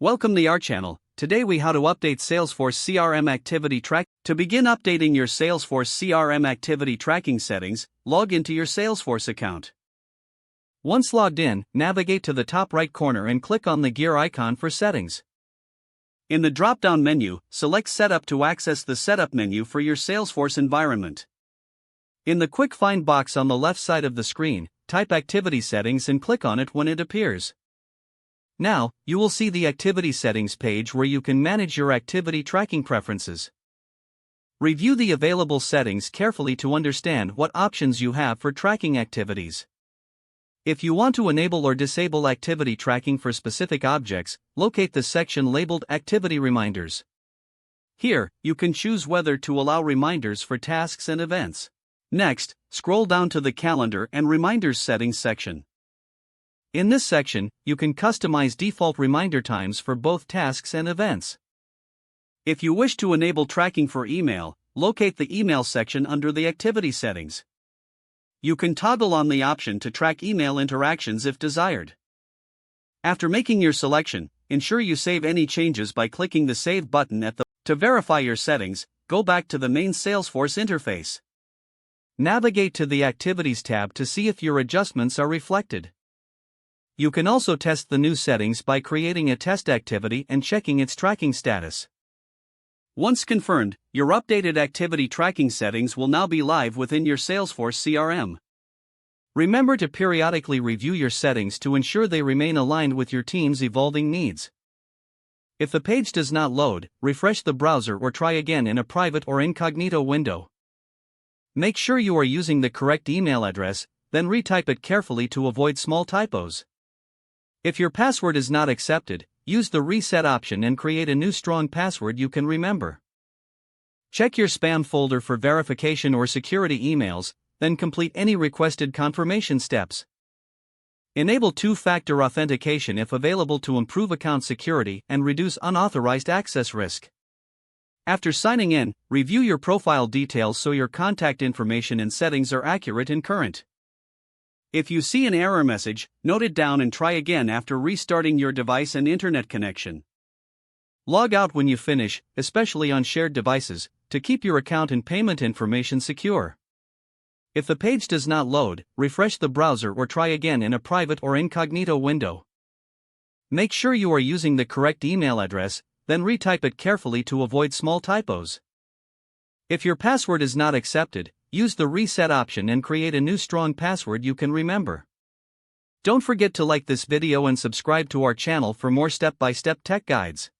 Welcome to our channel. Today we how to update Salesforce CRM activity track. To begin updating your Salesforce CRM activity tracking settings, log into your Salesforce account. Once logged in, navigate to the top right corner and click on the gear icon for settings. In the drop-down menu, select Setup to access the Setup menu for your Salesforce environment. In the Quick Find box on the left side of the screen, type Activity Settings and click on it when it appears. Now, you will see the Activity Settings page where you can manage your activity tracking preferences. Review the available settings carefully to understand what options you have for tracking activities. If you want to enable or disable activity tracking for specific objects, locate the section labeled Activity Reminders. Here, you can choose whether to allow reminders for tasks and events. Next, scroll down to the Calendar and Reminders settings section. In this section, you can customize default reminder times for both tasks and events. If you wish to enable tracking for email, locate the Email section under the Activity Settings. You can toggle on the option to track email interactions if desired. After making your selection, ensure you save any changes by clicking the Save button at the. To verify your settings, go back to the main Salesforce interface. Navigate to the Activities tab to see if your adjustments are reflected. You can also test the new settings by creating a test activity and checking its tracking status. Once confirmed, your updated activity tracking settings will now be live within your Salesforce CRM. Remember to periodically review your settings to ensure they remain aligned with your team's evolving needs. If the page does not load, refresh the browser or try again in a private or incognito window. Make sure you are using the correct email address, then retype it carefully to avoid small typos. If your password is not accepted, use the Reset option and create a new strong password you can remember. Check your spam folder for verification or security emails, then complete any requested confirmation steps. Enable two-factor authentication if available to improve account security and reduce unauthorized access risk. After signing in, review your profile details so your contact information and settings are accurate and current. If you see an error message, note it down and try again after restarting your device and internet connection. Log out when you finish, especially on shared devices, to keep your account and payment information secure. If the page does not load, refresh the browser or try again in a private or incognito window. Make sure you are using the correct email address, then retype it carefully to avoid small typos. If your password is not accepted, use the Reset option and create a new strong password you can remember. Don't forget to like this video and subscribe to our channel for more step-by-step tech guides.